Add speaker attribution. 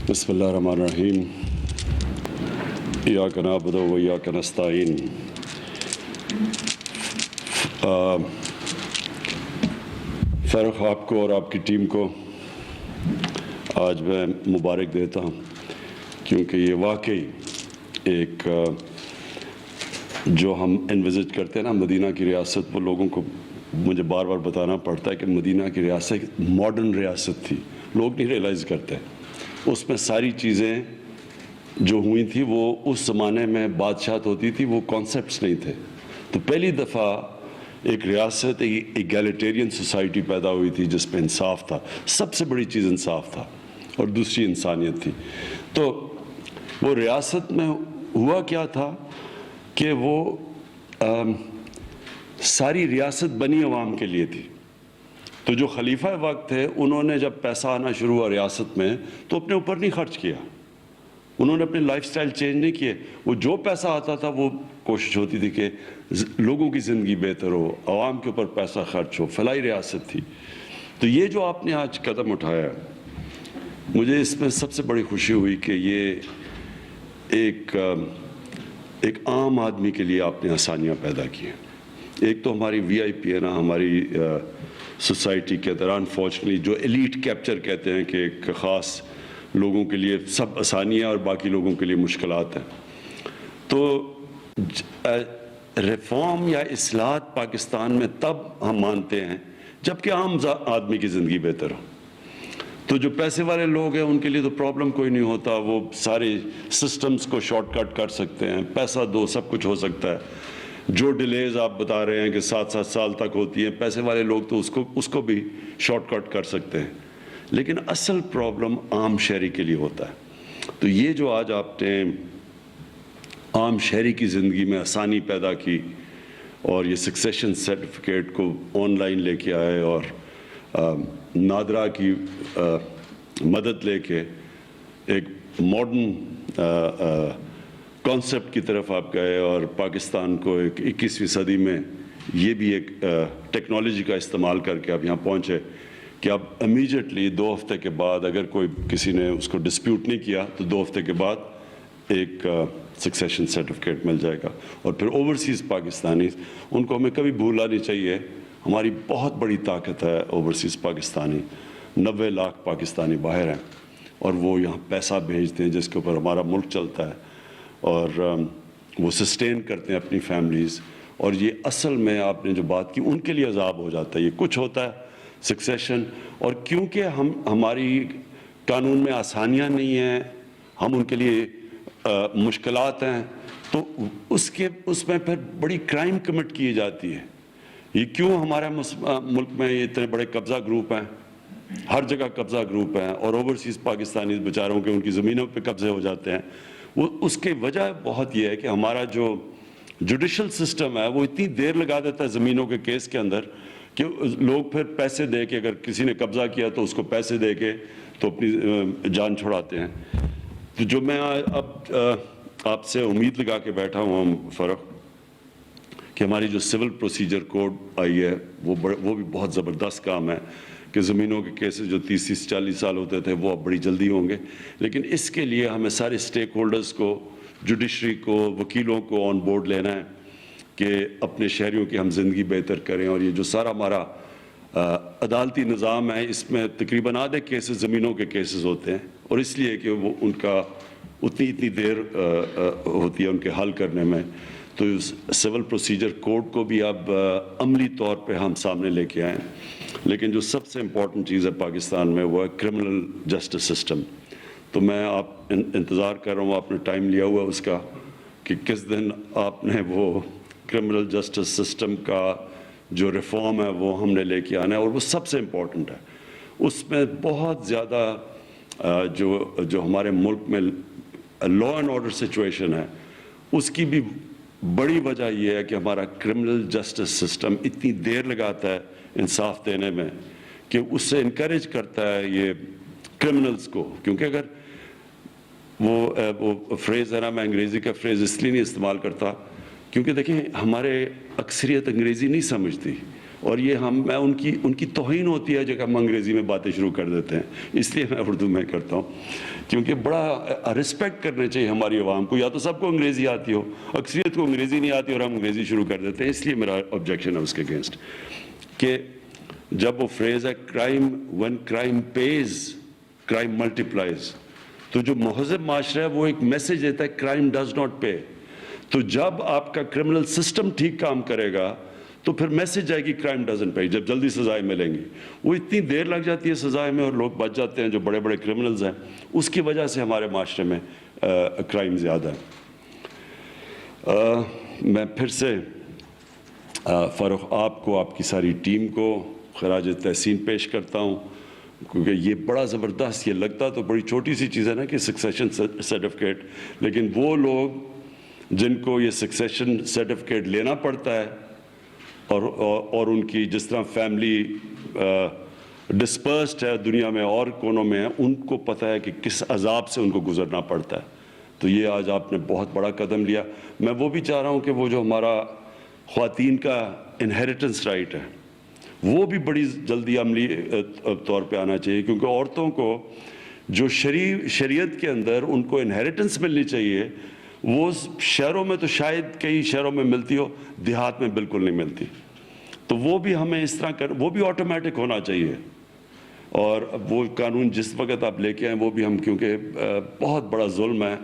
Speaker 1: बिस्मिल्लाहिर्रहमानिर्रहीम इय्याका नअबुदु व इय्याका नस्तईन। फ़ारूक आपको और आपकी टीम को आज मैं मुबारक देता हूँ, क्योंकि ये वाकई एक जो हम इन्विज़िट करते हैं ना मदीना की रियासत, वो लोगों को मुझे बार बार बताना पड़ता है कि मदीना की रियासत एक मॉडर्न रियासत थी, लोग नहीं रियलाइज़ करते। उसमें सारी चीज़ें जो हुई थी वो उस ज़माने में बादशाहत होती थी, वो कॉन्सेप्ट्स नहीं थे। तो पहली दफ़ा एक रियासत, एक इगैलिटेरियन सोसाइटी पैदा हुई थी जिसमें इंसाफ था, सबसे बड़ी चीज़ इंसाफ था, और दूसरी इंसानियत थी। तो वो रियासत में हुआ क्या था कि वो सारी रियासत बनी अवाम के लिए थी। तो जो खलीफा वक्त थे, उन्होंने जब पैसा आना शुरू हुआ रियासत में तो अपने ऊपर नहीं खर्च किया, उन्होंने अपने लाइफस्टाइल चेंज नहीं किए। वो जो पैसा आता था वो कोशिश होती थी कि लोगों की ज़िंदगी बेहतर हो, आवाम के ऊपर पैसा खर्च हो, फलाई रियासत थी। तो ये जो आपने आज कदम उठाया, मुझे इसमें सबसे बड़ी खुशी हुई कि ये एक आम आदमी के लिए आपने आसानियाँ पैदा की हैं। एक तो हमारी VIP है ना, हमारी सोसाइटी के अंदर अनफॉर्चुनेटली जो एलीट कैप्चर कहते हैं कि एक ख़ास लोगों के लिए सब आसानियाँ और बाकी लोगों के लिए मुश्किलात हैं। तो रिफॉर्म या इस्लाहत पाकिस्तान में तब हम मानते हैं जबकि आम आदमी की ज़िंदगी बेहतर हो। तो जो पैसे वाले लोग हैं उनके लिए तो प्रॉब्लम कोई नहीं होता, वो सारे सिस्टम्स को शॉर्टकट कर सकते हैं, पैसा दो सब कुछ हो सकता है। जो डिलेज़ आप बता रहे हैं कि 7-7 साल तक होती हैं, पैसे वाले लोग तो उसको भी शॉर्टकट कर सकते हैं। लेकिन असल प्रॉब्लम आम शहरी के लिए होता है। तो ये जो आज आपने आम शहरी की ज़िंदगी में आसानी पैदा की और ये सक्सेशन सर्टिफिकेट को ऑनलाइन लेके आए और नादरा की मदद लेके एक मॉडर्न कॉन्सेप्ट की तरफ आप गए और पाकिस्तान को एक 21वीं सदी में ये भी एक टेक्नोलॉजी का इस्तेमाल करके आप यहाँ पहुँचे कि आप इमीडिएटली 2 हफ्ते के बाद, अगर कोई किसी ने उसको डिस्प्यूट नहीं किया तो 2 हफ्ते के बाद एक सक्सेशन सर्टिफिकेट मिल जाएगा। और फिर ओवरसीज़ पाकिस्तानी, उनको हमें कभी भूलना नहीं चाहिए। हमारी बहुत बड़ी ताकत है ओवरसीज़ पाकिस्तानी, 90 लाख पाकिस्तानी बाहर हैं और वो यहाँ पैसा भेजते हैं जिसके ऊपर हमारा मुल्क चलता है, और वो सस्टेन करते हैं अपनी फैमिलीज़। और ये असल में आपने जो बात की उनके लिए अजाब हो जाता है। ये कुछ होता है सक्सेशन, और क्योंकि हमारी कानून में आसानियाँ नहीं हैं, हम उनके लिए मुश्किलात हैं, तो उसमें फिर बड़ी क्राइम कमिट की जाती है। ये क्यों हमारे मुल्क में ये इतने बड़े कब्ज़ा ग्रुप हैं, हर जगह कब्ज़ा ग्रुप हैं, और ओवरसीज़ पाकिस्तानी बेचारों के उनकी ज़मीनों पे कब्ज़े हो जाते हैं। वो उसकी वजह बहुत ये है कि हमारा जो जुडिशल सिस्टम है वो इतनी देर लगा देता है ज़मीनों के केस के अंदर कि लोग फिर पैसे दे के, अगर किसी ने कब्ज़ा किया तो उसको पैसे दे के तो अपनी जान छुड़ाते हैं। तो जो मैं अब आपसे उम्मीद लगा के बैठा हूँ फ़ारूक, कि हमारी जो सिविल प्रोसीजर कोड आई है वो भी बहुत ज़बरदस्त काम है कि ज़मीनों के केसेस जो 30-40 साल होते थे वो अब बड़ी जल्दी होंगे। लेकिन इसके लिए हमें सारे स्टेक होल्डर्स को, जुडिशरी को, वकीलों को ऑन बोर्ड लेना है कि अपने शहरियों की हम ज़िंदगी बेहतर करें। और ये जो सारा हमारा अदालती निज़ाम है, इसमें तकरीबन आधे केसेस ज़मीनों के केसेस होते हैं, और इसलिए कि वो उनका इतनी देर होती है उनके हल करने में। तो सिविल प्रोसीजर कोड को भी अब अमली तौर पे हम सामने लेके आए। लेकिन जो सबसे इम्पॉर्टेंट चीज़ है पाकिस्तान में वो है क्रिमिनल जस्टिस सिस्टम। तो मैं आप इंतज़ार कर रहा हूँ, आपने टाइम लिया हुआ उसका कि किस दिन आपने वो क्रिमिनल जस्टिस सिस्टम का जो रिफॉर्म है वो हमने लेके आना है, और वो सबसे इम्पॉर्टेंट है। उसमें बहुत ज़्यादा जो हमारे मुल्क में लॉ एंड ऑर्डर सिचुएशन है उसकी भी बड़ी वजह यह है कि हमारा क्रिमिनल जस्टिस सिस्टम इतनी देर लगाता है इंसाफ देने में کہ اس سے انکریج کرتا ہے یہ کرمنلز کو. کیونکہ اگر وہ فریز ہے نا, میں انگریزی کا فریز اس لیے نہیں استعمال کرتا کیونکہ دیکھیں ہمارے اکثریت انگریزی نہیں سمجھتی, اور یہ ان کی توہین ہوتی ہے جب ہم انگریزی میں باتیں شروع کر دیتے ہیں. اس لیے میں اردو میں کرتا ہوں, کیونکہ بڑا رسپیکٹ کرنا چاہیے ہماری عوام کو. یا تو سب کو انگریزی آتی ہو, اکثریت کو انگریزی نہیں آتی اور ہم انگریزی شروع کر دیتے ہیں. اس لیے میرا آبجیکشن ہے اس کے اگینسٹ کہ جب وہ فریز ہے crime when crime pays crime multiplies, تو جو مہذب معاشرہ ہے وہ ایک میسج دیتا ہے کرائم ڈز ناٹ پے. تو جب آپ کا کرمنل سسٹم ٹھیک کام کرے گا تو پھر میسج جائے گی کرائم ڈزنٹ پے, جب جلدی سزائیں ملیں گی. وہ اتنی دیر لگ جاتی ہے سزائیں میں اور لوگ بچ جاتے ہیں جو بڑے بڑے کرمنلز ہیں, اس کی وجہ سے ہمارے معاشرے میں کرائم زیادہ ہے. میں پھر سے فاروق آپ کو, آپ کی ساری ٹیم کو خراج تحسین پیش کرتا ہوں, کیونکہ یہ بڑا زبردست, یہ لگتا تو بڑی چھوٹی سی چیز ہے نا کہ سکسیشن سرٹیفکیٹ, لیکن وہ لوگ جن کو یہ سکسیشن سرٹیفکیٹ لینا پڑتا ہے اور ان کی جس طرح فیملی ڈسپرسڈ ہے دنیا میں اور کونوں میں ہے, ان کو پتہ ہے کہ کس عذاب سے ان کو گزرنا پڑتا ہے. تو یہ آج آپ نے بہت بڑا قدم لیا. میں وہ بھی چاہ رہا ہوں کہ وہ جو ہمارا خواتین کا انہیریٹنس رائٹ ہے وہ بھی بڑی جلدی عملی طور پہ آنا چاہیے, کیونکہ عورتوں کو جو شریعت کے اندر ان کو انہیریٹنس ملنی چاہیے وہ شہروں میں تو شاید کئی شہروں میں ملتی ہو, دیہات میں بالکل نہیں ملتی. تو وہ بھی ہمیں اس طرح وہ بھی آٹومیٹک ہونا چاہیے. اور وہ قانون جس وقت آپ لے کے آئیں وہ بھی ہم, کیونکہ بہت بڑا ظلم ہے